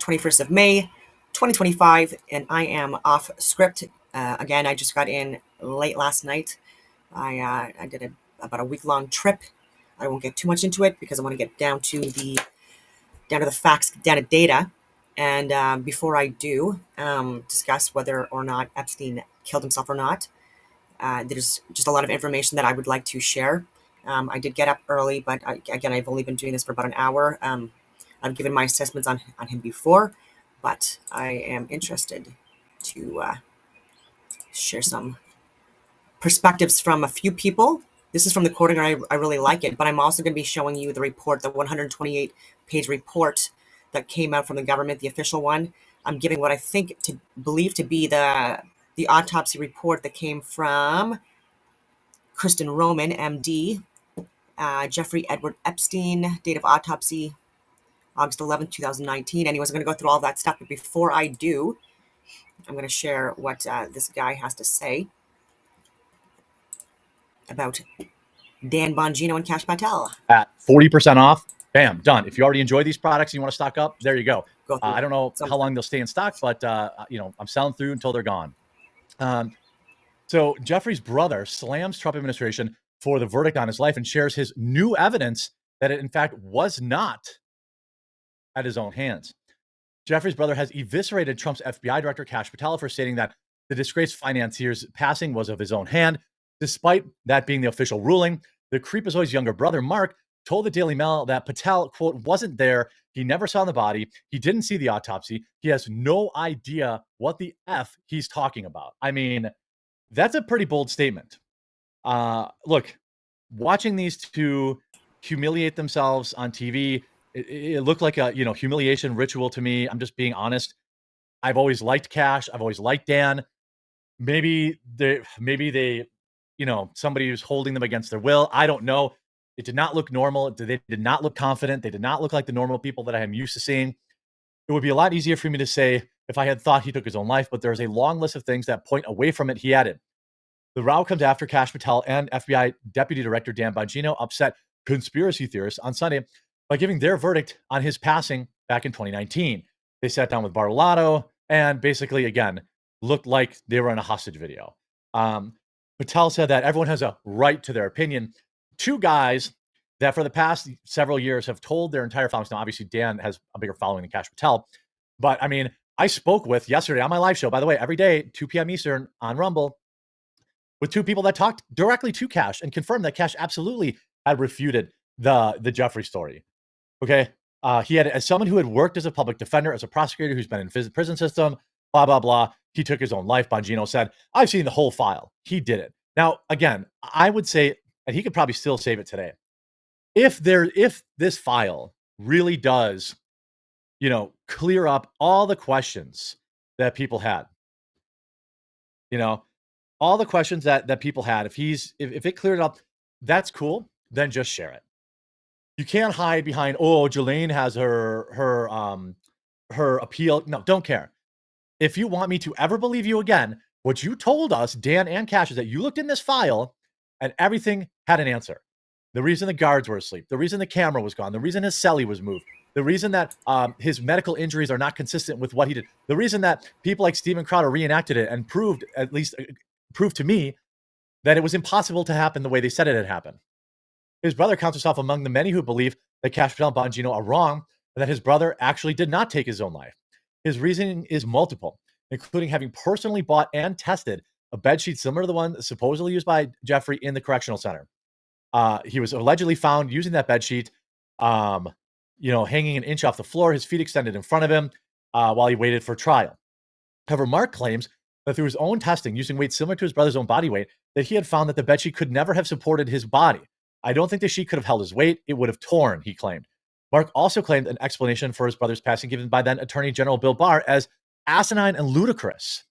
21st of May, 2025, and I am off script. Again, I just got in late last night. I did about a week-long trip. I won't get too much into it because I want to get down to the facts, down to data. And before I do discuss whether or not Epstein killed himself or not, there's just a lot of information that I would like to share. I did get up early, but again, I've only been doing this for about an hour. I've given my assessments on him before, but I am interested to share some perspectives from a few people. This is from the Quarter, and I really like it, but I'm also going to be showing you the report, the 128-page report that came out from the government, the official one. I'm giving what I think to believe to be the autopsy report that came from Kristen Roman, MD, Jeffrey Edward Epstein, date of autopsy, August 11th, 2019. Anyways, I'm going to go through all that stuff, but before I do, I'm going to share what this guy has to say about Dan Bongino and Kash Patel. At 40% off, bam, done. If you already enjoy these products and you want to stock up, there you go. I don't know how long they'll stay in stock, but I'm selling through until they're gone. So Jeffrey's brother slams Trump administration for the verdict on his life and shares his new evidence that it, in fact, was not at his own hands. Jeffrey's brother has eviscerated Trump's FBI director, Kash Patel, for stating that the disgraced financier's passing was of his own hand. Despite that being the official ruling, the Creepazoid's younger brother, Mark, told the Daily Mail that Patel, quote, wasn't there. He never saw the body. He didn't see the autopsy. He has no idea what the F he's talking about. I mean, that's a pretty bold statement. Look, watching these two humiliate themselves on TV, it looked like a humiliation ritual to me. I'm just being honest. I've always liked Kash. I've always liked Dan. Maybe they somebody who's holding them against their will. I don't know. It did not look normal. They did not look confident. They did not look like the normal people that I am used to seeing. It would be a lot easier for me to say if I had thought he took his own life, but there's a long list of things that point away from it. He added, the row comes after Kash Patel and FBI Deputy Director Dan Bongino upset conspiracy theorists on Sunday by giving their verdict on his passing back in 2019. They sat down with Bartolato and basically, again, looked like they were in a hostage video. Patel said that everyone has a right to their opinion. Two guys that for the past several years have told their entire following. Now, obviously, Dan has a bigger following than Kash Patel. But, I mean, I spoke with yesterday on my live show, by the way, every day, 2 p.m. Eastern on Rumble, with two people that talked directly to Kash and confirmed that Kash absolutely had refuted the Jeffrey story. Okay? He had, as someone who had worked as a public defender, as a prosecutor who's been in the prison system, blah, blah, blah, he took his own life. Bongino said, I've seen the whole file. He did it. Now, again, I would say, and he could probably still save it today, if this file really does, clear up all the questions that people had, all the questions that people had, if it cleared it up, that's cool. Then just share it. You can't hide behind, Jelaine has her appeal. No, don't care. If you want me to ever believe you again, what you told us, Dan and Kash, is that you looked in this file and everything had an answer. The reason the guards were asleep, the reason the camera was gone, the reason his celly was moved, the reason that his medical injuries are not consistent with what he did, the reason that people like Steven Crowder reenacted it and proved to me that it was impossible to happen the way they said it had happened. His brother counts himself among the many who believe that Kash Patel and Bongino are wrong and that his brother actually did not take his own life. His reasoning is multiple, including having personally bought and tested a bedsheet similar to the one supposedly used by Jeffrey in the correctional center. He was allegedly found using that bedsheet, hanging an inch off the floor, his feet extended in front of him while he waited for trial. However, Mark claims that through his own testing, using weight similar to his brother's own body weight, that he had found that the bedsheet could never have supported his body. I don't think the sheet could have held his weight. It would have torn, he claimed. Mark also claimed an explanation for his brother's passing given by then Attorney General Bill Barr as asinine and ludicrous,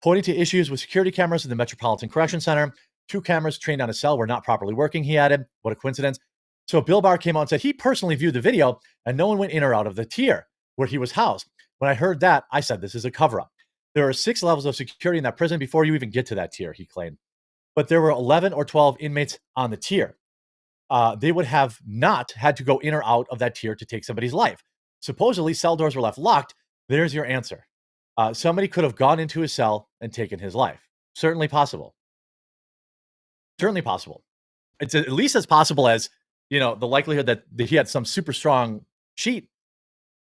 pointing to issues with security cameras in the Metropolitan Correction Center. 2 cameras trained on a cell were not properly working, he added. What a coincidence. So Bill Barr came out and said he personally viewed the video and no one went in or out of the tier where he was housed. When I heard that, I said, this is a cover-up. There are 6 levels of security in that prison before you even get to that tier, he claimed. But there were 11 or 12 inmates on the tier. They would have not had to go in or out of that tier to take somebody's life. supposedly cell doors were left locked. There's your answer. Somebody could have gone into his cell and taken his life. Certainly possible. Certainly possible. It's at least as possible as, the likelihood that he had some super strong cheat.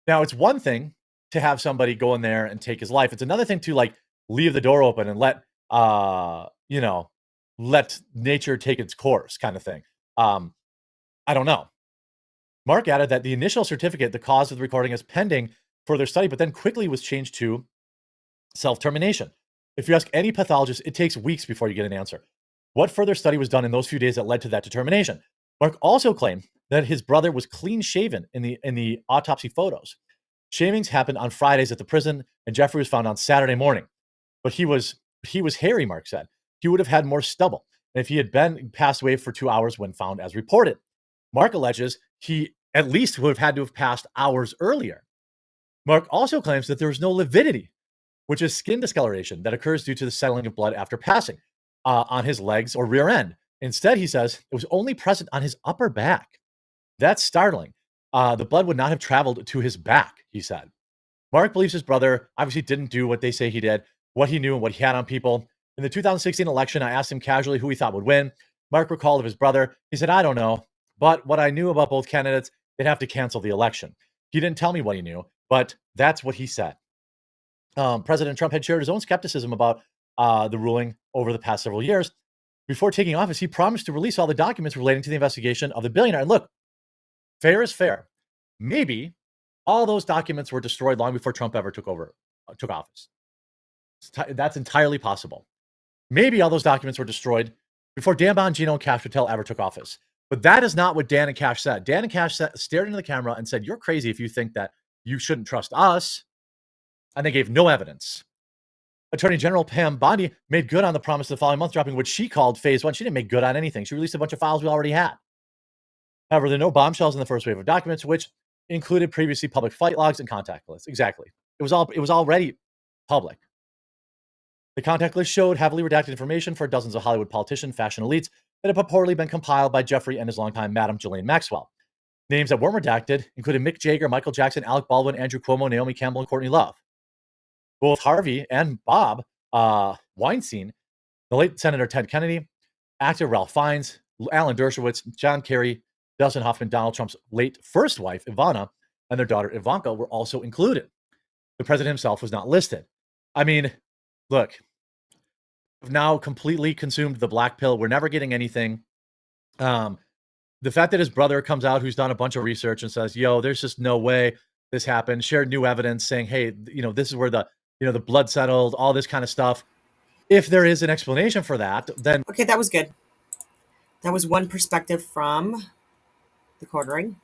Now, it's one thing to have somebody go in there and take his life. It's another thing to like leave the door open and let nature take its course, kind of thing. I don't know. Mark added that the initial certificate, the cause of the recording, is pending further study, but then quickly was changed to self-termination. If you ask any pathologist, it takes weeks before you get an answer. What further study was done in those few days that led to that determination? Mark also claimed that his brother was clean shaven in the autopsy photos. Shavings happened on Fridays at the prison, and Jeffrey was found on Saturday morning. But he was hairy, Mark said. He would have had more stubble, and if he had been passed away for 2 hours when found as reported. Mark alleges he at least would have had to have passed hours earlier. Mark also claims that there was no lividity, which is skin discoloration that occurs due to the settling of blood after passing on his legs or rear end. Instead, he says it was only present on his upper back. That's startling. The blood would not have traveled to his back, he said. Mark believes his brother obviously didn't do what they say he did, what he knew and what he had on people. In the 2016 election, I asked him casually who he thought would win. Mark recalled of his brother. He said, I don't know, but what I knew about both candidates, they'd have to cancel the election. He didn't tell me what he knew, but that's what he said. President Trump had shared his own skepticism about the ruling over the past several years. Before taking office, he promised to release all the documents relating to the investigation of the billionaire. And look, fair is fair. Maybe all those documents were destroyed long before Trump ever took office. That's entirely possible. Maybe all those documents were destroyed before Dan Bongino and Cash Patel ever took office. But that is not what Dan and Cash said. Dan and Cash stared into the camera and said, you're crazy if you think that you shouldn't trust us. And they gave no evidence. Attorney General Pam Bondi made good on the promise the following month, dropping what she called phase one. She didn't make good on anything. She released a bunch of files we already had. However, there are no bombshells in the first wave of documents, which included previously public flight logs and contact lists. Exactly. It was already public. The contact list showed heavily redacted information for dozens of Hollywood politicians, fashion elites that had purportedly been compiled by Jeffrey and his longtime Madam Ghislaine Maxwell. Names that weren't redacted included Mick Jagger, Michael Jackson, Alec Baldwin, Andrew Cuomo, Naomi Campbell, and Courtney Love. Both Harvey and Bob Weinstein, the late Senator Ted Kennedy, actor Ralph Fiennes, Alan Dershowitz, John Kerry, Dustin Hoffman, Donald Trump's late first wife, Ivana, and their daughter, Ivanka, were also included. The president himself was not listed. I mean, look, we've now completely consumed the black pill. We're never getting anything. The fact that his brother comes out, who's done a bunch of research and says, yo, there's just no way this happened, shared new evidence saying, hey, this is where the blood settled, all this kind of stuff. If there is an explanation for that, then... Okay, that was good. That was one perspective from the quartering.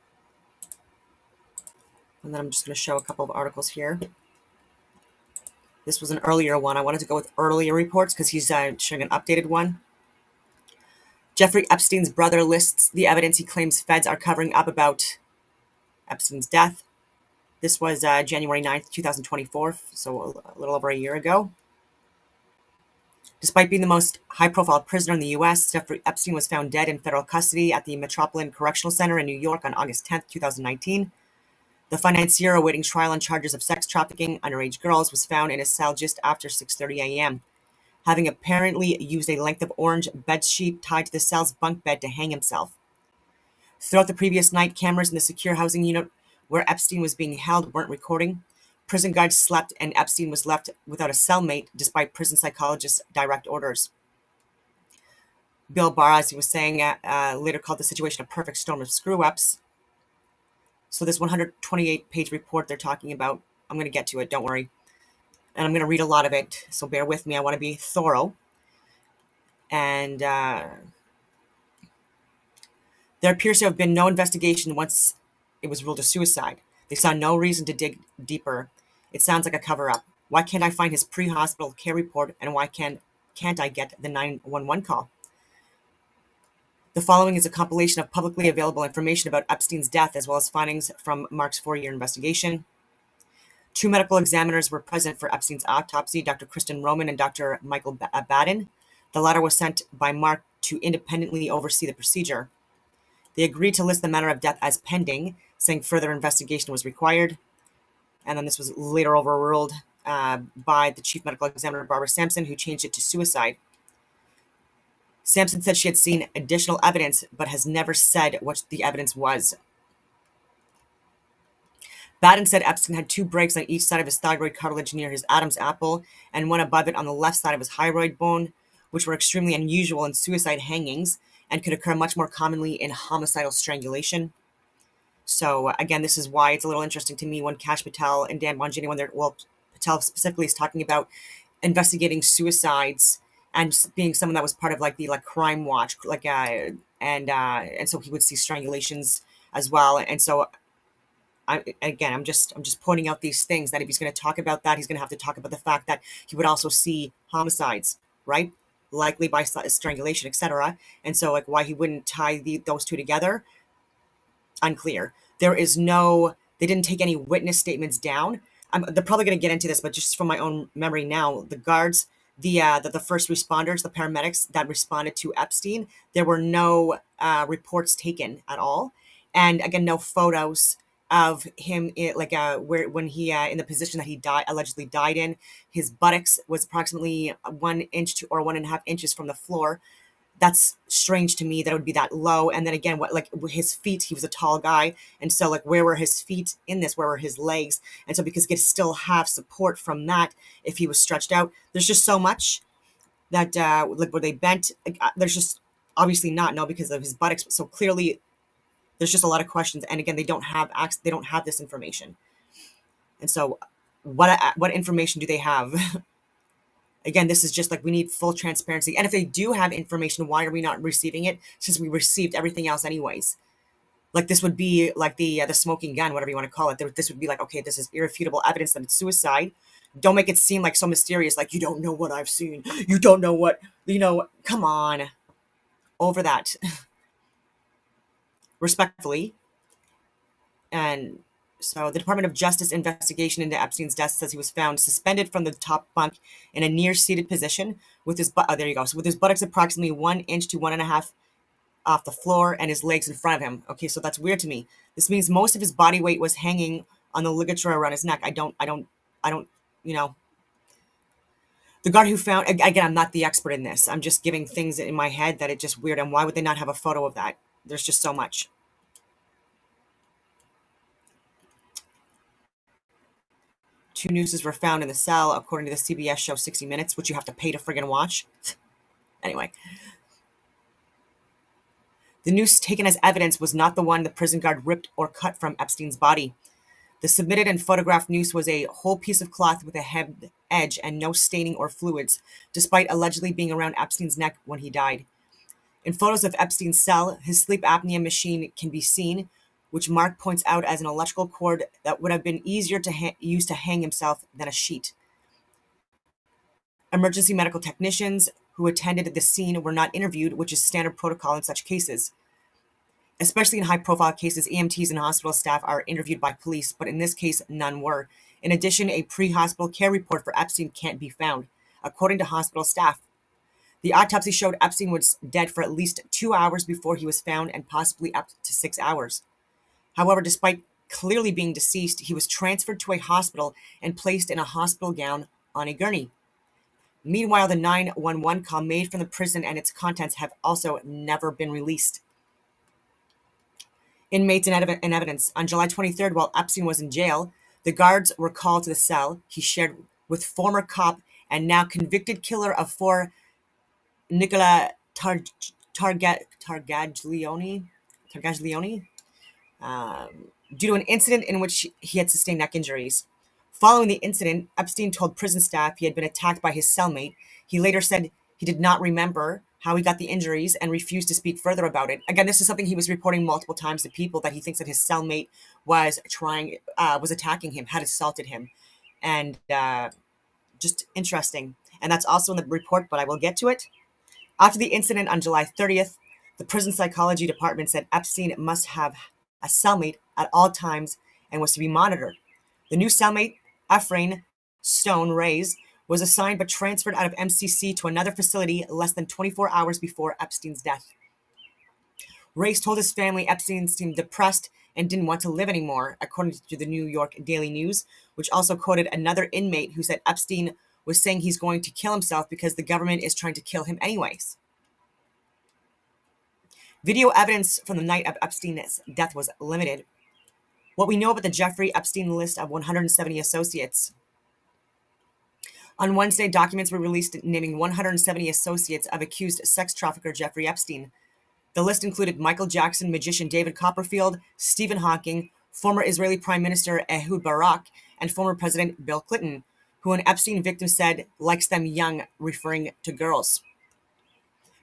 And then I'm just going to show a couple of articles here. This was an earlier one. I wanted to go with earlier reports because he's showing an updated one. Jeffrey Epstein's brother lists the evidence he claims feds are covering up about Epstein's death. This was January 9th, 2024, so a little over a year ago. Despite being the most high-profile prisoner in the U.S., Jeffrey Epstein was found dead in federal custody at the Metropolitan Correctional Center in New York on August 10th, 2019. The financier awaiting trial on charges of sex trafficking underage girls was found in his cell just after 6:30 a.m., having apparently used a length of orange bedsheet tied to the cell's bunk bed to hang himself. Throughout the previous night, cameras in the secure housing unit where Epstein was being held weren't recording. Prison guards slept, and Epstein was left without a cellmate despite prison psychologists' direct orders. Bill Barr, as he was saying, later called the situation a perfect storm of screw-ups. So this 128-page report they're talking about, I'm going to get to it, don't worry. And I'm going to read a lot of it, so bear with me. I want to be thorough. And there appears to have been no investigation once it was ruled a suicide. They saw no reason to dig deeper. It sounds like a cover-up. Why can't I find his pre-hospital care report, and why can't I get the 911 call? The following is a compilation of publicly available information about Epstein's death, as well as findings from Mark's 4-year investigation. 2 medical examiners were present for Epstein's autopsy, Dr. Kristen Roman and Dr. Michael Baden. The latter was sent by Mark to independently oversee the procedure. They agreed to list the manner of death as pending, saying further investigation was required. And then this was later overruled by the chief medical examiner, Barbara Sampson, who changed it to suicide. Sampson said she had seen additional evidence, but has never said what the evidence was. Baden said Epstein had 2 breaks on each side of his thyroid cartilage near his Adam's apple, and one above it on the left side of his hyoid bone, which were extremely unusual in suicide hangings and could occur much more commonly in homicidal strangulation. So again, this is why it's a little interesting to me when Kash Patel and Dan Bongini, when they're, well, Patel specifically is talking about investigating suicides and being someone that was part of like the crime watch, and so he would see strangulations as well. And so I'm just pointing out these things that if he's going to talk about that, he's going to have to talk about the fact that he would also see homicides, right? Likely by strangulation, etc. And so like why he wouldn't tie those two together, unclear. They didn't take any witness statements down. They're probably going to get into this, but just from my own memory now, the guards, the first responders, the paramedics that responded to Epstein, there were no reports taken at all, and again, no photos of him where when he in the position that he allegedly died in. His buttocks was approximately 1 inch to or 1.5 inches from the floor. That's strange to me that it would be that low. And then again, what, like his feet, he was a tall guy, and so like where were his feet in this, where were his legs? And so because he could still have support from that if he was stretched out, there's just so much that like were they bent, there's just obviously not, no, because of his buttocks. So clearly there's just a lot of questions, and again, they don't have this information. And so what information do they have? Again, this is just like we need full transparency. And if they do have information, why are we not receiving it? Since we received everything else anyways. Like this would be like the smoking gun, whatever you want to call it. This would be like, okay, this is irrefutable evidence that it's suicide. Don't make it seem like so mysterious, like you don't know what I've seen. You don't know what, come on. Over that. Respectfully. And so the Department of Justice investigation into Epstein's death says he was found suspended from the top bunk in a near-seated position with his there you go. So with his buttocks approximately 1 inch to 1.5 off the floor and his legs in front of him. Okay, so that's weird to me. This means most of his body weight was hanging on the ligature around his neck. I don't, the guard who found, again, I'm not the expert in this. I'm just giving things in my head that it's just weird. And why would they not have a photo of that? There's just so much. Two nooses were found in the cell, according to the CBS show 60 Minutes, which you have to pay to friggin' watch. Anyway. The noose taken as evidence was not the one the prison guard ripped or cut from Epstein's body. The submitted and photographed noose was a whole piece of cloth with a hebbed edge and no staining or fluids, despite allegedly being around Epstein's neck when he died. In photos of Epstein's cell, his sleep apnea machine can be seen, which Mark points out as an electrical cord that would have been easier to use to hang himself than a sheet. Emergency medical technicians who attended the scene were not interviewed, which is standard protocol in such cases. Especially in high-profile cases, EMTs and hospital staff are interviewed by police, but in this case, none were. In addition, a pre-hospital care report for Epstein can't be found, according to hospital staff. The autopsy showed Epstein was dead for at least 2 hours before he was found, and possibly up to 6 hours. However, despite clearly being deceased, he was transferred to a hospital and placed in a hospital gown on a gurney. Meanwhile, the 911 call made from the prison and its contents have also never been released. Inmates and evidence. On July 23rd, while Epstein was in jail, the guards were called to the cell he shared with former cop and now convicted killer of 4, Nicola Targaglione, due to an incident in which he had sustained neck injuries. Following the incident, Epstein told prison staff he had been attacked by his cellmate. He later said he did not remember how he got the injuries and refused to speak further about it. Again, this is something he was reporting multiple times to people, that he thinks that his cellmate was attacking him, had assaulted him. And just interesting. And that's also in the report, but I will get to it. After the incident on July 30th, the prison psychology department said Epstein must have a cellmate at all times and was to be monitored. The new cellmate, Ephraim Stone Reyes, was assigned but transferred out of MCC to another facility less than 24 hours before Epstein's death. Race told his family Epstein seemed depressed and didn't want to live anymore, according to the New York Daily News, which also quoted another inmate who said Epstein was saying he's going to kill himself because the government is trying to kill him anyways. Video evidence from the night of Epstein's death was limited. What we know about the Jeffrey Epstein list of 170 associates. On Wednesday, documents were released naming 170 associates of accused sex trafficker Jeffrey Epstein. The list included Michael Jackson, magician David Copperfield, Stephen Hawking, former Israeli Prime Minister Ehud Barak, and former President Bill Clinton, who an Epstein victim said likes them young, referring to girls.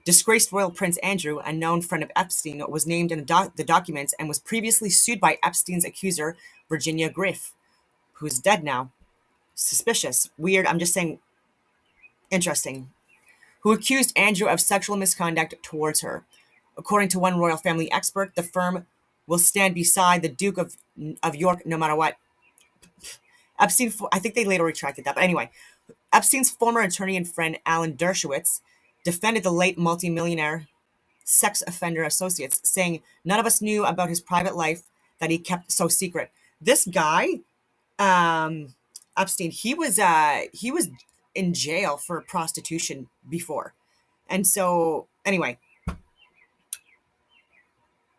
Disgraced royal Prince Andrew, a known friend of Epstein, was named in the documents and was previously sued by Epstein's accuser, Virginia Griff, who is dead now. Suspicious. Weird. I'm just saying, interesting. Who accused Andrew of sexual misconduct towards her. According to one royal family expert, the firm will stand beside the Duke of York no matter what. Epstein, I think they later retracted that, but anyway, Epstein's former attorney and friend Alan Dershowitz defended the late multimillionaire sex offender associates, saying none of us knew about his private life that he kept so secret. This guy, Epstein, he was in jail for prostitution before, and so anyway,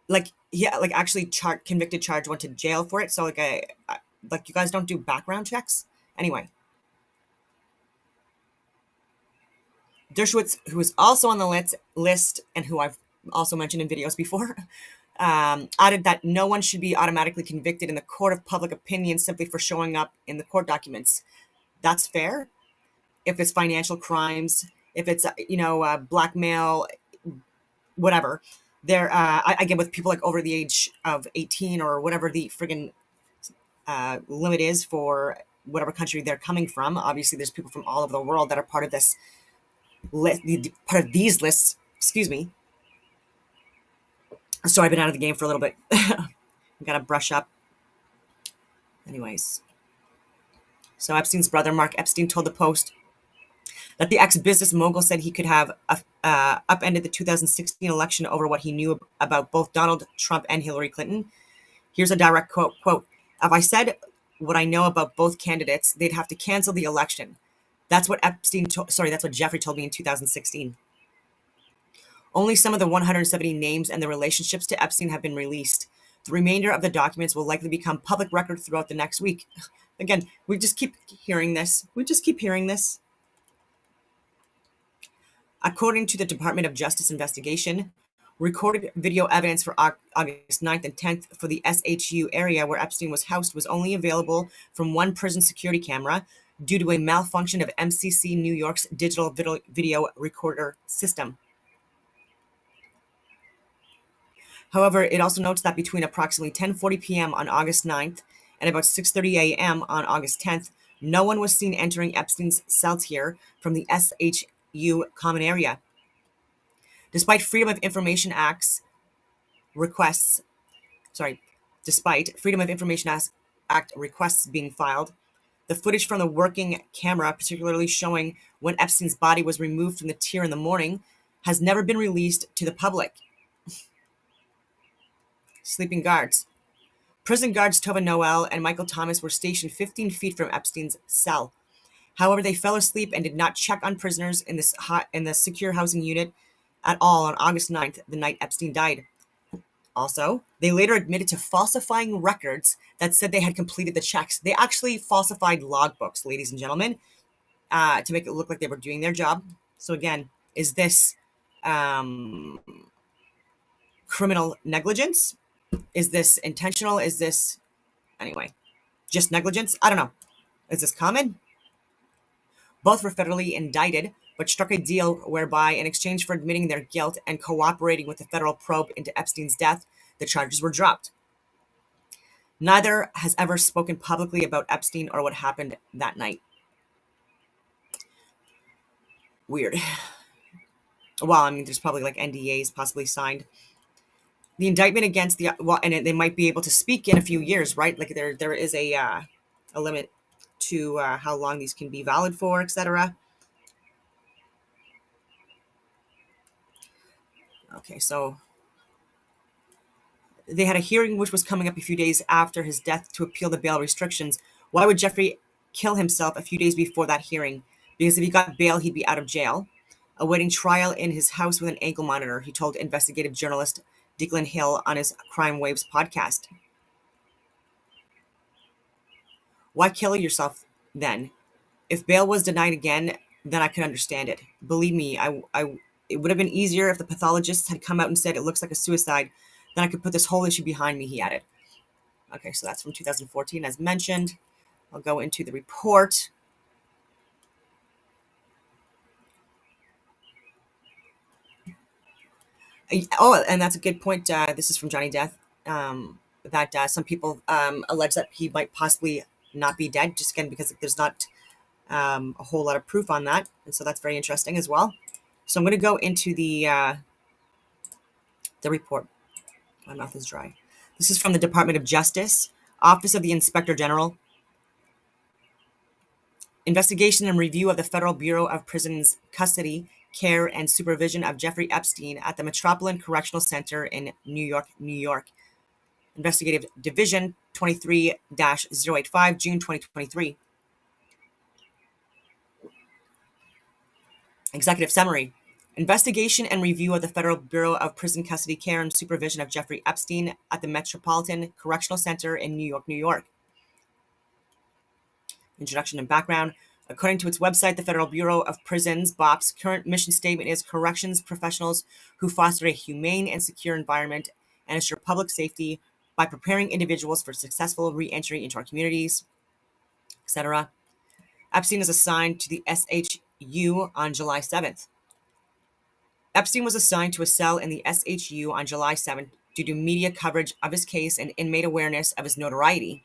like yeah, like actually convicted, charged, went to jail for it. So like you guys don't do background checks anyway. Dershowitz, who is also on the list and who I've also mentioned in videos before, added that no one should be automatically convicted in the court of public opinion simply for showing up in the court documents. That's fair. If it's financial crimes, if it's blackmail, whatever. There, I get with people like over the age of 18 or whatever the friggin' limit is for whatever country they're coming from. Obviously, there's people from all over the world that are part of this part of these lists. Excuse me. So I've been out of the game for a little bit. Gotta brush up. Anyways, so Epstein's brother, Mark Epstein, told the Post that the ex-business mogul said he could have upended the 2016 election over what he knew about both Donald Trump and Hillary Clinton. Here's a direct quote. If I said what I know about both candidates, they'd have to cancel the election. That's what that's what Jeffrey told me in 2016. Only some of the 170 names and the relationships to Epstein have been released. The remainder of the documents will likely become public record throughout the next week. Again, we just keep hearing this. According to the Department of Justice investigation, recorded video evidence for August 9th and 10th for the SHU area where Epstein was housed was only available from one prison security camera due to a malfunction of MCC New York's digital video recorder system. However, it also notes that between approximately 10:40 p.m. on August 9th and about 6:30 a.m. on August 10th, no one was seen entering Epstein's cell tier from the SHU common area. Despite Freedom of Information Act requests being filed, the footage from the working camera, particularly showing when Epstein's body was removed from the tier in the morning, has never been released to the public. Sleeping guards. Prison guards Tova Noel and Michael Thomas were stationed 15 feet from Epstein's cell. However, they fell asleep and did not check on prisoners in the secure housing unit at all on August 9th, the night Epstein died. Also, they later admitted to falsifying records that said they had completed the checks. They actually falsified logbooks, ladies and gentlemen, to make it look like they were doing their job. So again, is this criminal negligence? Is this intentional? Is this, anyway, just negligence? I don't know. Is this common? Both were federally indicted, but struck a deal whereby, in exchange for admitting their guilt and cooperating with the federal probe into Epstein's death, the charges were dropped. Neither has ever spoken publicly about Epstein or what happened that night. Weird. Well, I mean, there's probably like NDAs possibly signed. The indictment against and they might be able to speak in a few years, right? Like there is a limit to how long these can be valid for, etc. Okay, so They had a hearing which was coming up a few days after his death to appeal the bail restrictions. Why would Jeffrey kill himself a few days before that hearing? Because if he got bail, he'd be out of jail, awaiting trial in his house with an ankle monitor, he told investigative journalist Declan Hill on his Crime Waves podcast. Why kill yourself then? If bail was denied again, then I could understand it. Believe me, it would have been easier if the pathologists had come out and said it looks like a suicide. Then I could put this whole issue behind me, he added. Okay, so that's from 2014, as mentioned. I'll go into the report. Oh, and that's a good point. This is from Johnny Death. That some people allege that he might possibly not be dead, just again because there's not a whole lot of proof on that, and so that's very interesting as well. So I'm going to go into the report. My mouth is dry. This is from the Department of Justice, Office of the Inspector General. Investigation and review of the Federal Bureau of Prisons custody, care, and supervision of Jeffrey Epstein at the Metropolitan Correctional Center in New York, New York. Investigative Division 23-085, June 2023. Executive Summary. Investigation and review of the Federal Bureau of Prison Custody, Care, and Supervision of Jeffrey Epstein at the Metropolitan Correctional Center in New York, New York. Introduction and background. According to its website, the Federal Bureau of Prisons, BOP's current mission statement is corrections professionals who foster a humane and secure environment and ensure public safety by preparing individuals for successful re-entry into our communities, etc. Epstein is assigned to the SHU on July 7th. Epstein was assigned to a cell in the SHU on July 7th due to media coverage of his case and inmate awareness of his notoriety.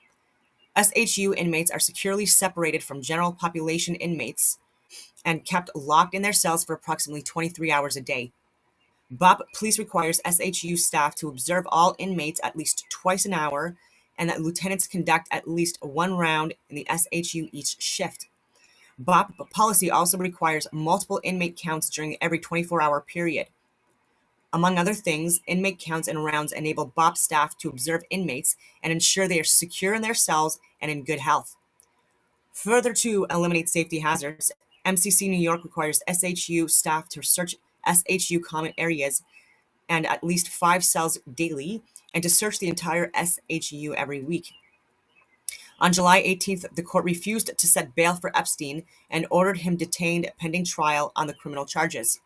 SHU inmates are securely separated from general population inmates and kept locked in their cells for approximately 23 hours a day. BOP Police requires SHU staff to observe all inmates at least twice an hour and that lieutenants conduct at least one round in the SHU each shift. BOP policy also requires multiple inmate counts during every 24-hour period. Among other things, inmate counts and rounds enable BOP staff to observe inmates and ensure they are secure in their cells and in good health. Further to eliminate safety hazards, MCC New York requires SHU staff to search SHU common areas and at least 5 cells daily and to search the entire SHU every week. On July 18th, the court refused to set bail for Epstein and ordered him detained pending trial on the criminal charges.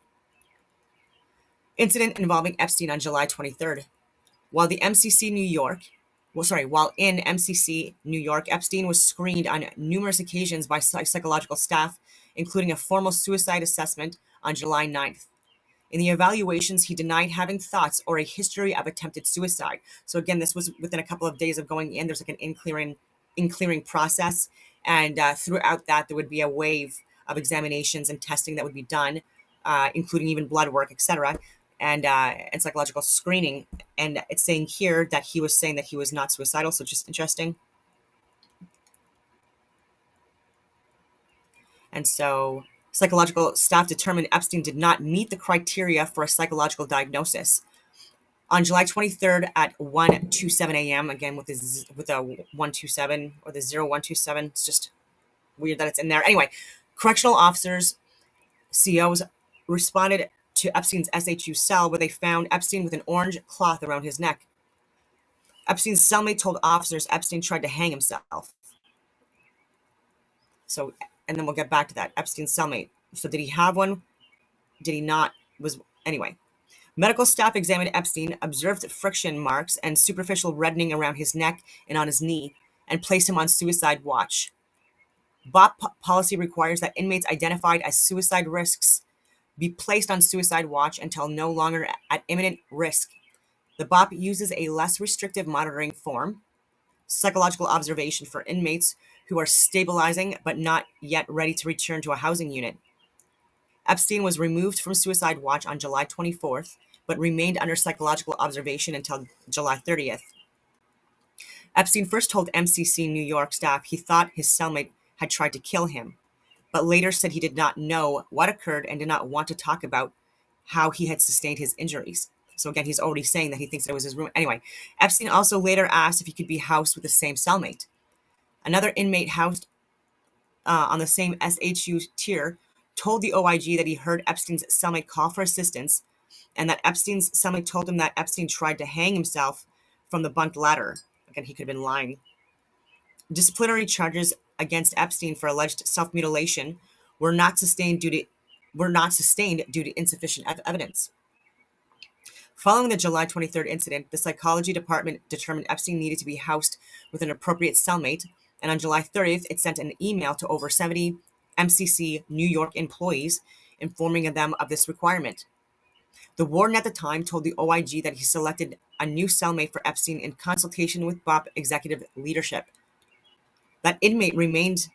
Incident involving Epstein on July 23rd. While in MCC New York, Epstein was screened on numerous occasions by psychological staff, including a formal suicide assessment on July 9th. In the evaluations, he denied having thoughts or a history of attempted suicide. So again, this was within a couple of days of going in. There's like an in-clearing process, and throughout that, there would be a wave of examinations and testing that would be done, including even blood work, etc., and psychological screening. And it's saying here that he was saying that he was not suicidal, so just interesting. And so psychological staff determined Epstein did not meet the criteria for a psychological diagnosis. On July 23rd at 1:27 a.m., again with a 127 or the 0127, it's just weird that it's in there. Anyway, correctional officers, COs, responded to Epstein's SHU cell where they found Epstein with an orange cloth around his neck. Epstein's cellmate told officers Epstein tried to hang himself. So, and then we'll get back to that. Epstein's cellmate. So did he have one? Did he not? Anyway. Medical staff examined Epstein, observed friction marks and superficial reddening around his neck and on his knee, and placed him on suicide watch. BOP policy requires that inmates identified as suicide risks be placed on suicide watch until no longer at imminent risk. The BOP uses a less restrictive monitoring form, psychological observation for inmates who are stabilizing but not yet ready to return to a housing unit. Epstein was removed from suicide watch on July 24th, but remained under psychological observation until July 30th. Epstein first told MCC New York staff he thought his cellmate had tried to kill him, but later said he did not know what occurred and did not want to talk about how he had sustained his injuries. So again, he's already saying that he thinks it was his room. Anyway, Epstein also later asked if he could be housed with the same cellmate. Another inmate housed on the same SHU tier told the OIG that he heard Epstein's cellmate call for assistance, and that Epstein's cellmate told him that Epstein tried to hang himself from the bunk ladder. Again, he could have been lying. Disciplinary charges against Epstein for alleged self-mutilation were not sustained due to insufficient evidence. Following the July 23rd incident, the psychology department determined Epstein needed to be housed with an appropriate cellmate, and on July 30th, it sent an email to over 70 MCC New York employees informing them of this requirement. The warden at the time told the OIG that he selected a new cellmate for Epstein in consultation with BOP executive leadership. That inmate remained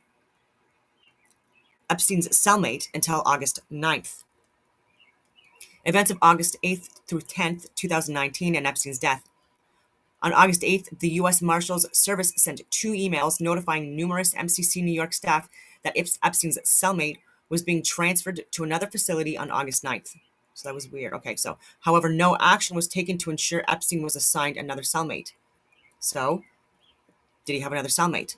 Epstein's cellmate until August 9th. Events of August 8th through 10th, 2019, and Epstein's death. On August 8th, the U.S. Marshals Service sent 2 emails notifying numerous MCC New York staff that Epstein's cellmate was being transferred to another facility on August 9th. So that was weird. Okay, so, however, no action was taken to ensure Epstein was assigned another cellmate. So, did he have another cellmate?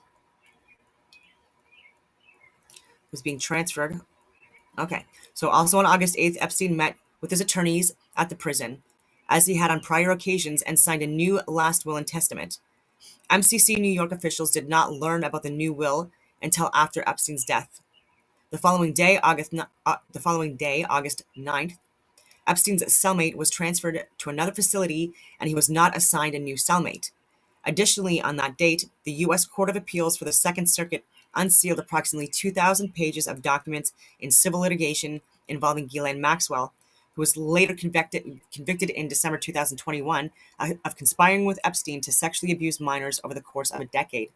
Was being transferred. Okay, so also on August 8th, Epstein met with his attorneys at the prison, as he had on prior occasions, and signed a new last will and testament. MCC New York officials did not learn about the new will until after Epstein's death. The following day, August 9th, Epstein's cellmate was transferred to another facility, and he was not assigned a new cellmate. Additionally, on that date, the U.S. Court of Appeals for the Second Circuit unsealed approximately 2,000 pages of documents in civil litigation involving Ghislaine Maxwell, who was later convicted in December 2021 of conspiring with Epstein to sexually abuse minors over the course of a decade.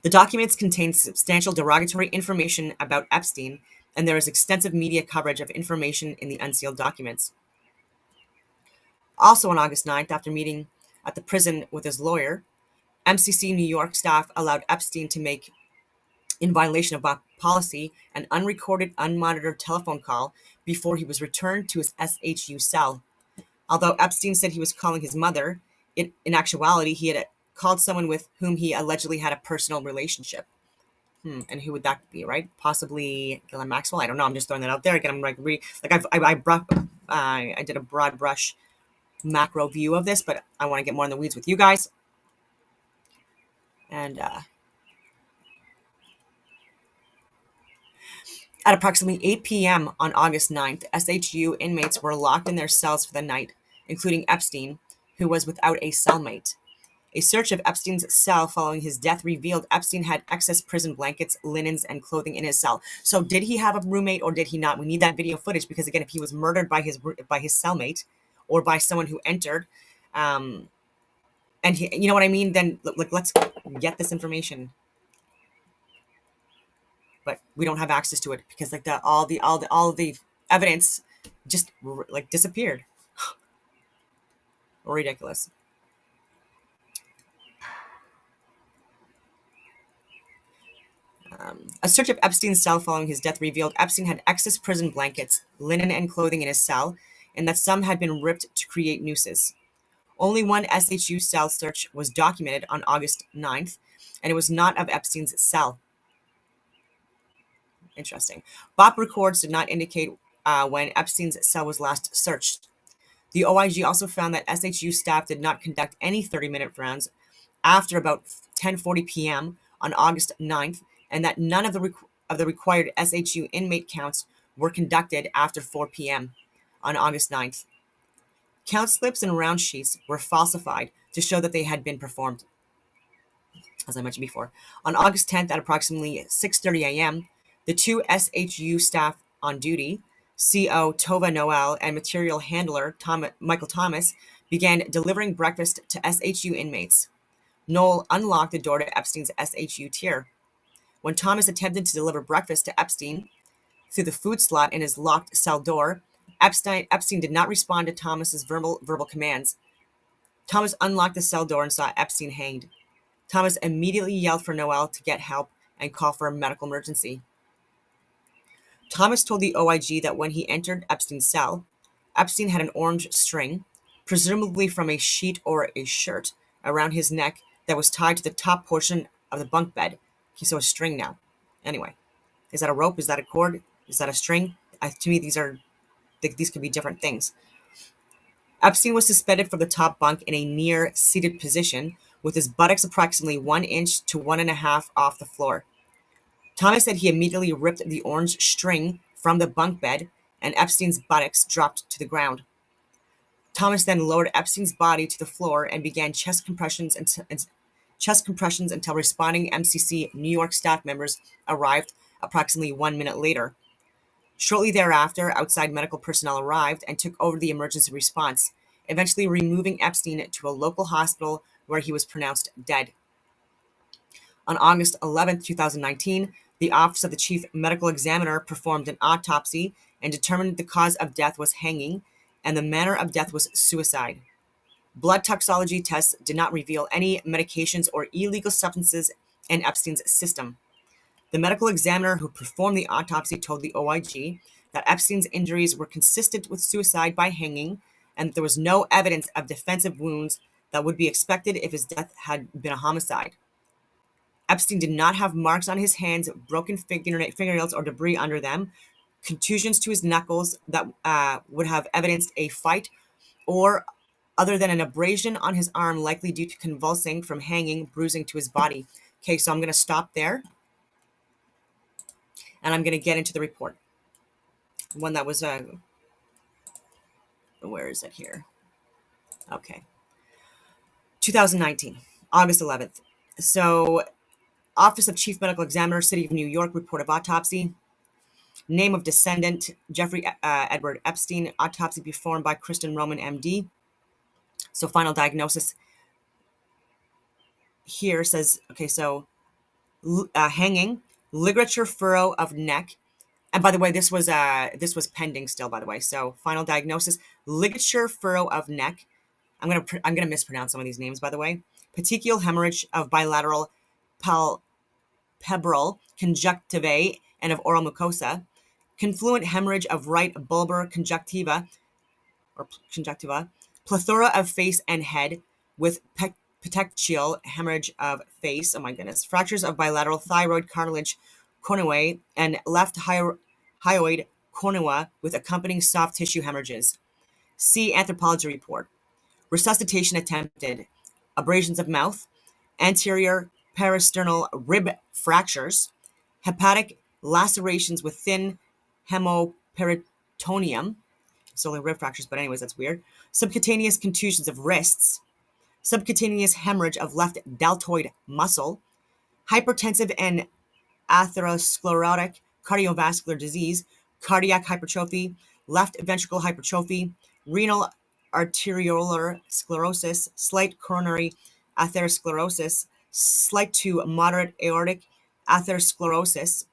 The documents contain substantial derogatory information about Epstein, and there is extensive media coverage of information in the unsealed documents. Also on August 9th, after meeting at the prison with his lawyer, MCC New York staff allowed Epstein to make, in violation of BOP policy, an unrecorded, unmonitored telephone call before he was returned to his SHU cell. Although Epstein said he was calling his mother, in actuality, he had called someone with whom he allegedly had a personal relationship. And who would that be, right? Possibly Ghislaine Maxwell. I don't know. I'm just throwing that out there. Again, I'm like, I did a broad brush macro view of this, but I want to get more in the weeds with you guys. And at approximately 8 p.m. on August 9th, SHU inmates were locked in their cells for the night, including Epstein, who was without a cellmate. A search of Epstein's cell following his death revealed Epstein had excess prison blankets, linens, and clothing in his cell. So did he have a roommate or did he not? We need that video footage because, again, if he was murdered by his cellmate or by someone who entered, and he, you know what I mean, then let's get this information. But we don't have access to it because all the evidence just disappeared. Ridiculous. A search of Epstein's cell following his death revealed Epstein had excess prison blankets, linen, and clothing in his cell, and that some had been ripped to create nooses. Only one SHU cell search was documented on August 9th, and it was not of Epstein's cell. Interesting. BOP records did not indicate when Epstein's cell was last searched. The OIG also found that SHU staff did not conduct any 30-minute rounds after about 10:40 p.m. on August 9th, and that none of the required SHU inmate counts were conducted after 4 p.m. on August 9th. Count slips and round sheets were falsified to show that they had been performed. As I mentioned before, on August 10th at approximately 6:30 a.m., the 2 SHU staff on duty, CO Tova Noel and material handler Michael Thomas, began delivering breakfast to SHU inmates. Noel unlocked the door to Epstein's SHU tier. When Thomas attempted to deliver breakfast to Epstein through the food slot in his locked cell door, Epstein did not respond to Thomas's verbal commands. Thomas unlocked the cell door and saw Epstein hanged. Thomas immediately yelled for Noel to get help and call for a medical emergency. Thomas told the OIG that when he entered Epstein's cell, Epstein had an orange string, presumably from a sheet or a shirt, around his neck that was tied to the top portion of the bunk bed. Okay, so a string now. Anyway, is that a rope? Is that a cord? Is that a string? To me, these could be different things. Epstein was suspended from the top bunk in a near seated position, with his buttocks approximately 1 inch to 1.5 off the floor. Thomas said he immediately ripped the orange string from the bunk bed, and Epstein's buttocks dropped to the ground. Thomas then lowered Epstein's body to the floor and began chest compressions until responding MCC New York staff members arrived approximately 1 minute later. Shortly thereafter, outside medical personnel arrived and took over the emergency response, eventually removing Epstein to a local hospital where he was pronounced dead. On August 11, 2019, the Office of the Chief Medical Examiner performed an autopsy and determined the cause of death was hanging and the manner of death was suicide. Blood toxicology tests did not reveal any medications or illegal substances in Epstein's system. The medical examiner who performed the autopsy told the OIG that Epstein's injuries were consistent with suicide by hanging and that there was no evidence of defensive wounds that would be expected if his death had been a homicide. Epstein did not have marks on his hands, broken fingernails, or debris under them, contusions to his knuckles that would have evidenced a fight, or other than an abrasion on his arm likely due to convulsing from hanging, bruising to his body. Okay, so I'm going to stop there. And I'm going to get into the report. One that was, where is it here? Okay. 2019, August 11th. So, Office of Chief Medical Examiner, City of New York, report of autopsy. Name of descendant, Jeffrey Edward Epstein. Autopsy performed by Kristen Roman, MD. So, final diagnosis here says, okay, so hanging, ligature furrow of neck. And by the way, this was pending still, by the way. So final diagnosis, ligature furrow of neck. I'm gonna mispronounce some of these names, by the way. Petechial hemorrhage of bilateral palpebral conjunctiva and of oral mucosa. Confluent hemorrhage of right bulbar conjunctiva. Plethora of face and head with petechial hemorrhage of face. Oh my goodness. Fractures of bilateral thyroid cartilage cornuae and left hyoid cornua with accompanying soft tissue hemorrhages. See anthropology report. Resuscitation attempted. Abrasions of mouth. Anterior parasternal rib fractures. Hepatic lacerations with thin hemoperitoneum. So only rib fractures, but anyways, that's weird. Subcutaneous contusions of wrists. Subcutaneous hemorrhage of left deltoid muscle. Hypertensive and atherosclerotic cardiovascular disease, cardiac hypertrophy, left ventricle hypertrophy, renal arteriolar sclerosis, slight coronary atherosclerosis, slight to moderate aortic atherosclerosis,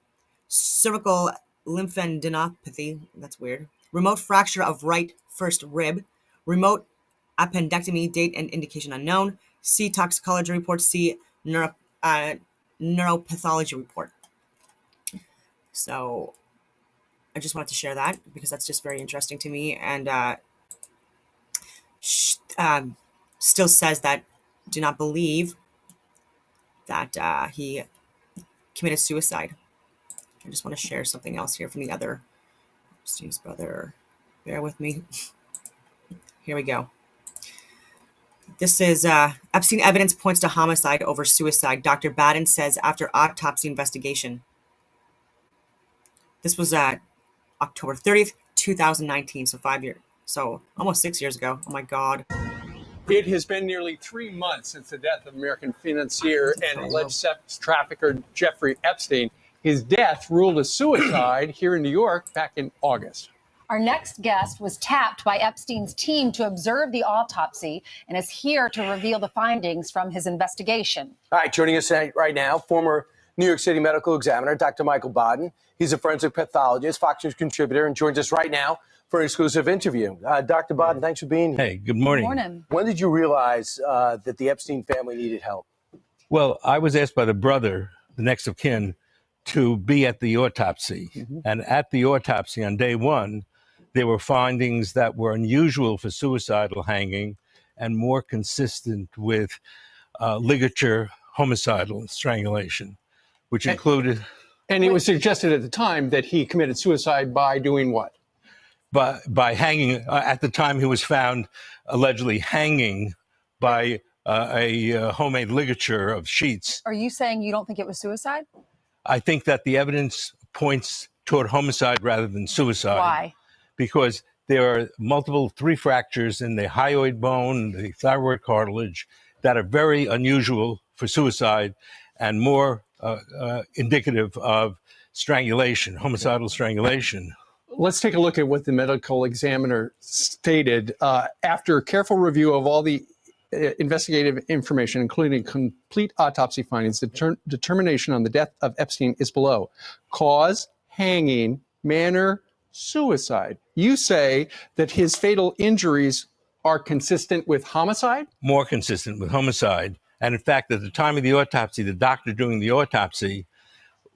cervical lymphadenopathy, that's weird, remote fracture of right first rib, remote appendectomy, date and indication unknown. See toxicology report, see neuropathology report. So I just wanted to share that because that's just very interesting to me, and still says that do not believe that he committed suicide. I just want to share something else here from the other Epstein's brother. Bear with me. Here we go. This is Epstein evidence points to homicide over suicide. Dr. Baden says after autopsy investigation. This was October 30th, 2019, so 5 years, so almost 6 years ago. Oh my God. It has been nearly 3 months since the death of American financier and alleged sex trafficker Jeffrey Epstein. His death ruled a suicide here in New York back in August. Our next guest was tapped by Epstein's team to observe the autopsy and is here to reveal the findings from his investigation. All right, joining us right now, former New York City medical examiner, Dr. Michael Baden. He's a forensic pathologist, Fox News contributor, and joins us right now for an exclusive interview. Dr. Baden, thanks for being here. Hey, good morning. Good morning. When did you realize that the Epstein family needed help? Well, I was asked by the brother, the next of kin, to be at the autopsy. And at the autopsy on day one, there were findings that were unusual for suicidal hanging and more consistent with ligature homicidal strangulation, which included And it was suggested at the time that he committed suicide by doing what? by hanging. At the time, he was found allegedly hanging by a homemade ligature of sheets. Are you saying you don't think it was suicide? I think that the evidence points toward homicide rather than suicide. Why? Because there are multiple 3 fractures in the hyoid bone, the thyroid cartilage, that are very unusual for suicide and more indicative of strangulation, homicidal strangulation. Let's take a look at what the medical examiner stated. After careful review of all the investigative information, including complete autopsy findings, the determination on the death of Epstein is below. Cause, hanging, manner, suicide. You say that his fatal injuries are consistent with homicide? More consistent with homicide. And in fact, at the time of the autopsy, the doctor doing the autopsy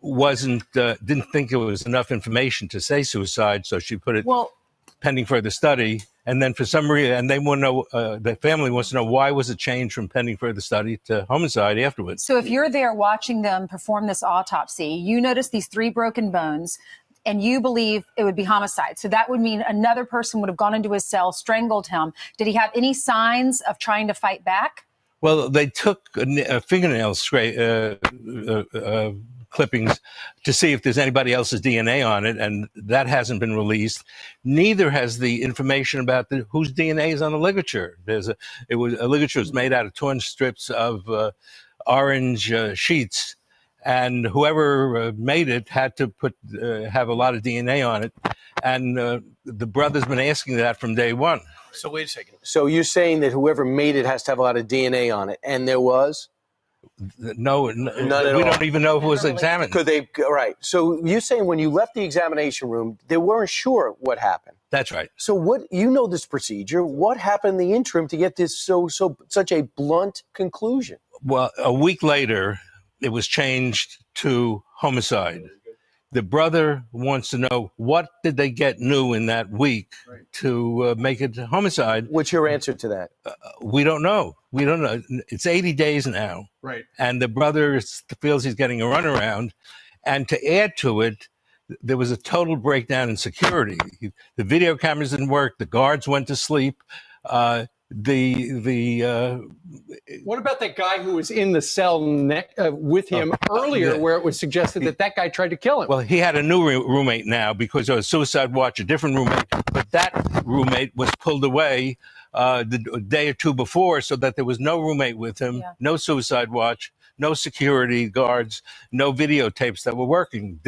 didn't think it was enough information to say suicide, so she put it pending further study. And then for some reason, and they want to know, the family wants to know, why was it changed from pending further study to homicide afterwards? So if you're there watching them perform this autopsy, you notice these 3 broken bones, and you believe it would be homicide. So that would mean another person would have gone into his cell, strangled him. Did he have any signs of trying to fight back? Well, they took fingernail clippings to see if there's anybody else's DNA on it, and that hasn't been released. Neither has the information about whose DNA is on the ligature. A ligature was made out of torn strips of orange sheets, and whoever made it had to have a lot of DNA on it, and the brother's been asking that from day one. So wait a second. So you're saying that whoever made it has to have a lot of DNA on it, and there was? No, None at we all. don't even know who was examined. Could they? Right. So you're saying when you left the examination room, they weren't sure what happened. That's right. So what, you know this procedure, what happened in the interim to get this such a blunt conclusion? Well, a week later, it was changed to homicide. The brother wants to know, what did they get new in that week to make it homicide? What's your answer to that? We don't know. We don't know. It's 80 days now. Right. And the brother feels he's getting a runaround. And to add to it, there was a total breakdown in security. The video cameras didn't work. The guards went to sleep. What about that guy who was in the cell with him earlier, where it was suggested that guy tried to kill him? Well, he had a new roommate now because of a suicide watch, a different roommate. But that roommate was pulled away the day or two before, so that there was no roommate with him, no suicide watch, no security guards, no videotapes that were working.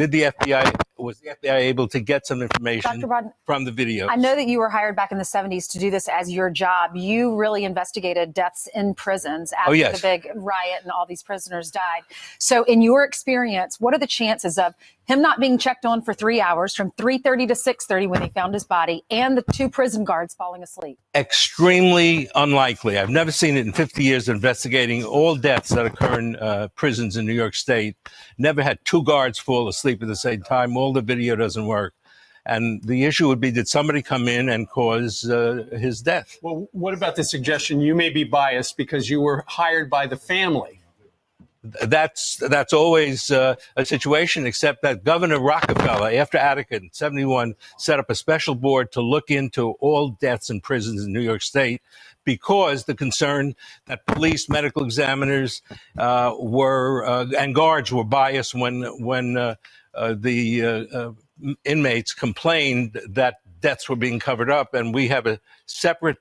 Was the FBI able to get some information from the video? I know that you were hired back in the 70s to do this as your job. You really investigated deaths in prisons after the big riot and all these prisoners died. So in your experience, what are the chances of him not being checked on for 3 hours from 3:30 to 6:30 when they found his body, and the 2 prison guards falling asleep? Extremely unlikely. I've never seen it in 50 years of investigating all deaths that occur in prisons in New York State. Never had 2 guards fall asleep at the same time. All the video doesn't work. And the issue would be, did somebody come in and cause his death? Well, what about the suggestion you may be biased because you were hired by the family? That's always a situation, except that Governor Rockefeller, after Attica in 71, set up a special board to look into all deaths in prisons in New York State, because the concern that police, medical examiners and guards were biased when the inmates complained that deaths were being covered up. And we have a separate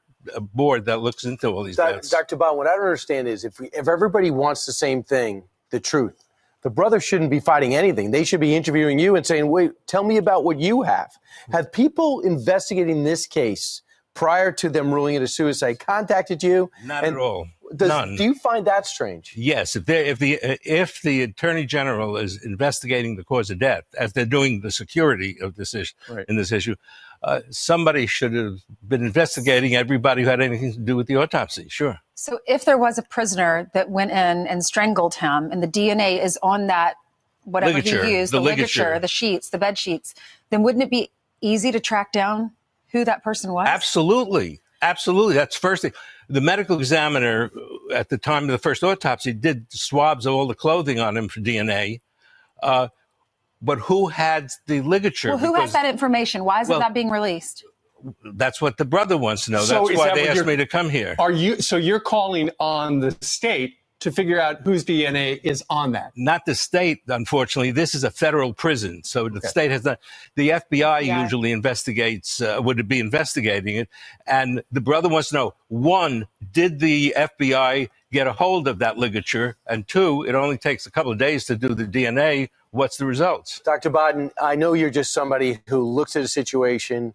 board that looks into all these deaths. Dr. Bond, what I don't understand is if everybody wants the same thing, the truth, the brothers shouldn't be fighting anything. They should be interviewing you and saying, wait, tell me about what you have. Have people investigating this case prior to them ruling it a suicide contacted you? Not at all. None. Do you find that strange? Yes. If the Attorney General is investigating the cause of death, as they're doing the security of this issue, in this issue, somebody should have been investigating everybody who had anything to do with the autopsy. Sure. So if there was a prisoner that went in and strangled him, and the DNA is on that whatever Ligature, he used, the the ligature, ligature. the sheets, the bed sheets, then wouldn't it be easy to track down who that person was? Absolutely. Absolutely. That's the first thing. The medical examiner at the time of the first autopsy did swabs of all the clothing on him for DNA. But who had the ligature? Well, who has Because that information? Why isn't that being released? that's what the brother wants to know. So That's is why that they what asked you're- me to come here. So you're calling on the state to figure out whose DNA is on that? Not the state, unfortunately. This is a federal prison, so the state has not. The FBI usually investigates, would be investigating it, and the brother wants to know: one, did the FBI get a hold of that ligature? And two, it only takes a couple of days to do the DNA. What's the results? Dr. Bodden, I know you're just somebody who looks at a situation,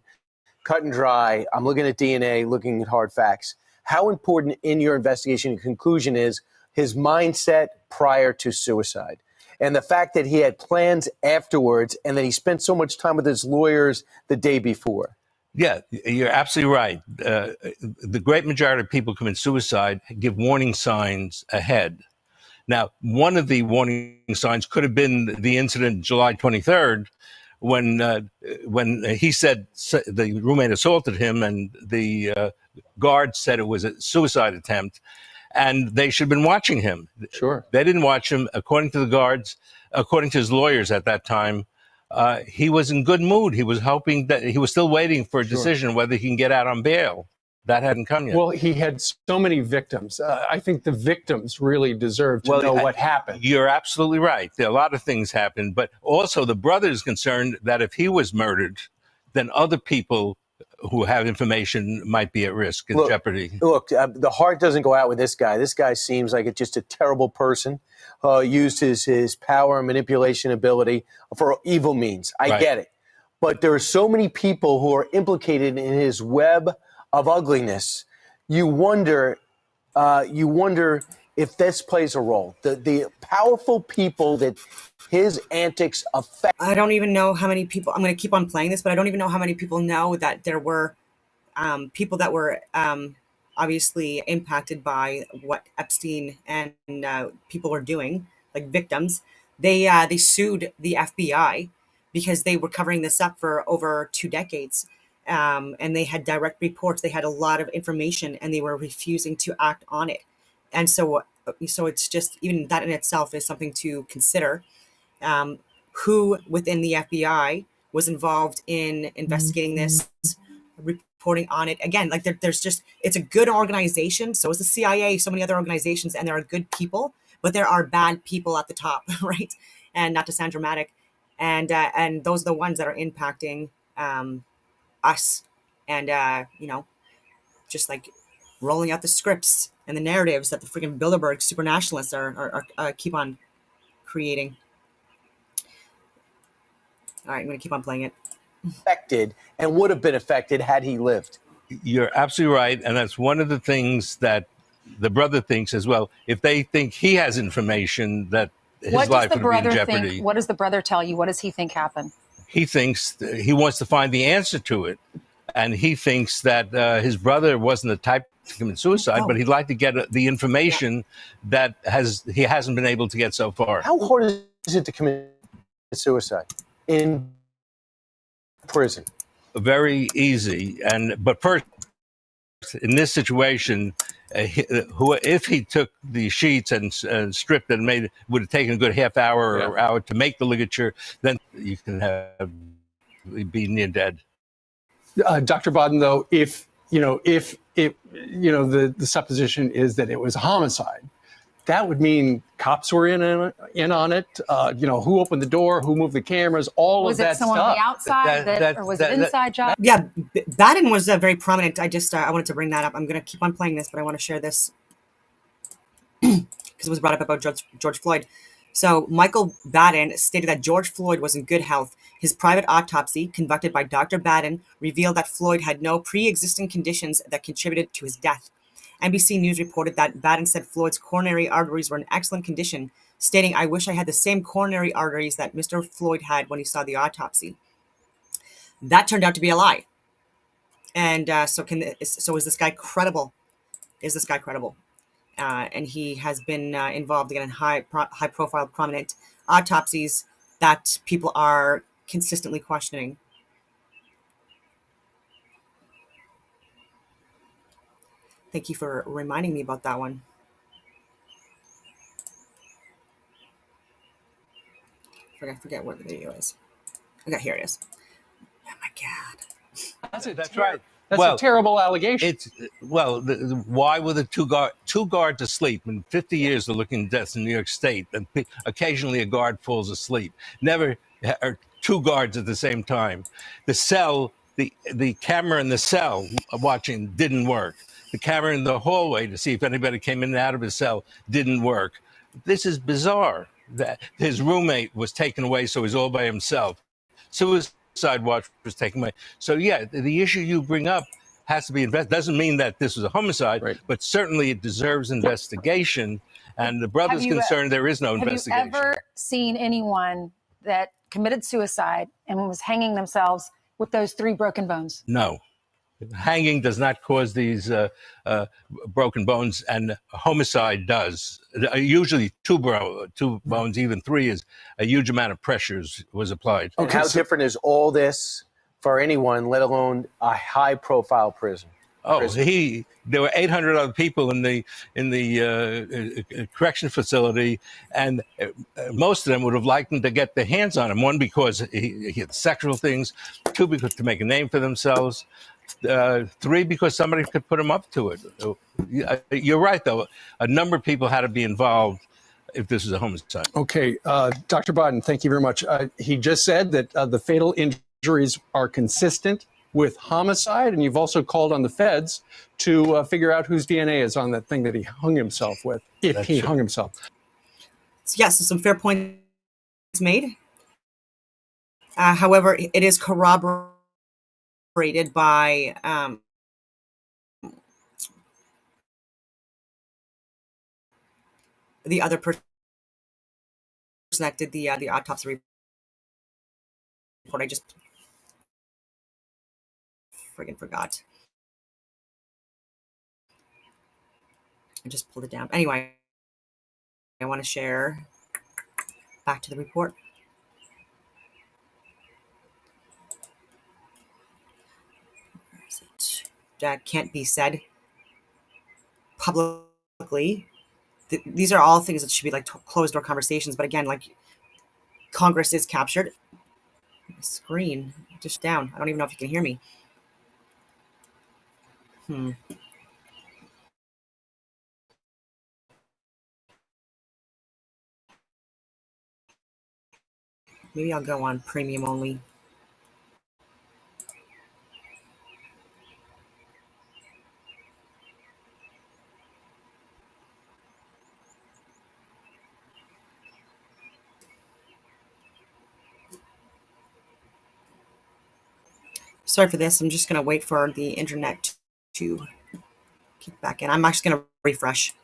cut and dry. I'm looking at DNA, looking at hard facts. How important in your investigation and conclusion is his mindset prior to suicide, and the fact that he had plans afterwards and that he spent so much time with his lawyers the day before? Yeah, you're absolutely right. The great majority of people commit suicide give warning signs ahead. Now, one of the warning signs could have been the incident July 23rd, when he said the roommate assaulted him, and the guard said it was a suicide attempt, and they should have been watching him. Sure. They didn't watch him. According to the guards, according to his lawyers at that time, he was in good mood. He was hoping that he was still waiting for a decision whether he can get out on bail. That hadn't come yet. Well, he had so many victims. I think the victims really deserve to know what happened. You're absolutely right. There are a lot of things happened, but also the brother is concerned that if he was murdered, then other people who have information might be at risk and jeopardy. Look, the heart doesn't go out with this guy. This guy seems like it's just a terrible person. Used his power and manipulation ability for evil means. I get it. But there are so many people who are implicated in his web of ugliness. You wonder if this plays a role. The powerful people that his antics affect. I don't even know how many people, I'm going to keep on playing this, but I don't even know how many people know that there were people that were obviously impacted by what Epstein and people were doing, like victims. They sued the FBI because they were covering this up for over 2 decades. And they had direct reports. They had a lot of information, and they were refusing to act on it. And so it's just, even that in itself is something to consider. Who within the FBI was involved in investigating this, reporting on it. Again, like there's just, it's a good organization. So is the CIA, so many other organizations, and there are good people, but there are bad people at the top, right? And not to sound dramatic. And those are the ones that are impacting us, and just like rolling out the scripts and the narratives that the freaking Bilderberg super nationalists are keep on creating. All right, I'm going to keep on playing it. Affected and would have been affected had he lived. You're absolutely right, and that's one of the things that the brother thinks as well. If they think he has information that his life would be in jeopardy. What does the brother tell you? What does he think happened? He thinks he wants to find the answer to it. And he thinks that his brother wasn't the type to commit suicide, but he'd like to get the information that he hasn't been able to get so far. How hard is it to commit suicide in prison? Very easy. But first, in this situation, if he took the sheets and stripped it and would have taken a good half hour or hour to make the ligature, then you can be near dead. Dr. Bodden, though, if the supposition is that it was a homicide, that would mean cops were in on it. Who opened the door, who moved the cameras, all of that stuff. Was it someone on the outside, or was it an inside job? Yeah, Bannon was very prominent. I wanted to bring that up. I'm going to keep on playing this, but I want to share this because it was brought up about George Floyd. So Michael Bannon stated that George Floyd was in good health. His private autopsy, conducted by Dr. Bannon, revealed that Floyd had no pre-existing conditions that contributed to his death. NBC News reported that Bannon said Floyd's coronary arteries were in excellent condition, stating, "I wish I had the same coronary arteries that Mr. Floyd had when he saw the autopsy." That turned out to be a lie. And so is this guy credible? Is this guy credible? And he has been involved again in high-profile, prominent autopsies that people are consistently questioning. Thank you for reminding me about that one. I forget what the video is. Okay, here it is. Oh my God. That's right. That's a terrible allegation. It's why were the two guards asleep? In 50 years of looking at deaths in New York State, and occasionally a guard falls asleep. Never are two guards at the same time. The cell, the camera in the cell watching didn't work. The camera in the hallway to see if anybody came in and out of his cell didn't work. This is bizarre. That his roommate was taken away, so he's all by himself. Suicide watch was taken away. So yeah, the issue you bring up has to be investigated. Doesn't mean that this was a homicide, Right. but certainly it deserves investigation. And the brother's concerned there is no investigation. Have you ever seen anyone that committed suicide and was hanging themselves with those 3 broken bones? No. Hanging does not cause these broken bones, and homicide does. Usually 2 bones, even 3 is a huge amount of pressures was applied. And how different is all this for anyone, let alone a high-profile prison? There were 800 other people in the correction facility, and most of them would have liked him to get their hands on him. 1, because he had sexual things; 2, because to make a name for themselves; 3, because somebody could put him up to it. You're right, though. A number of people had to be involved if this is a homicide. Okay, Dr. Bodden, thank you very much. He just said that the fatal injuries are consistent with homicide, and you've also called on the feds to figure out whose DNA is on that thing that he hung himself with, if he hung himself. Yes, so some fair points made. However, it is corroborated by the other person that did the autopsy report. I just friggin' forgot. I just pulled it down. Anyway, I want to share back to the report. Where is it? That can't be said publicly. These are all things that should be like closed door conversations. But again, like, Congress is captured. My screen just down. I don't even know if you can hear me. Maybe I'll go on premium only. Sorry for this. I'm just going to wait for the internet to kick back in. I'm actually going to refresh.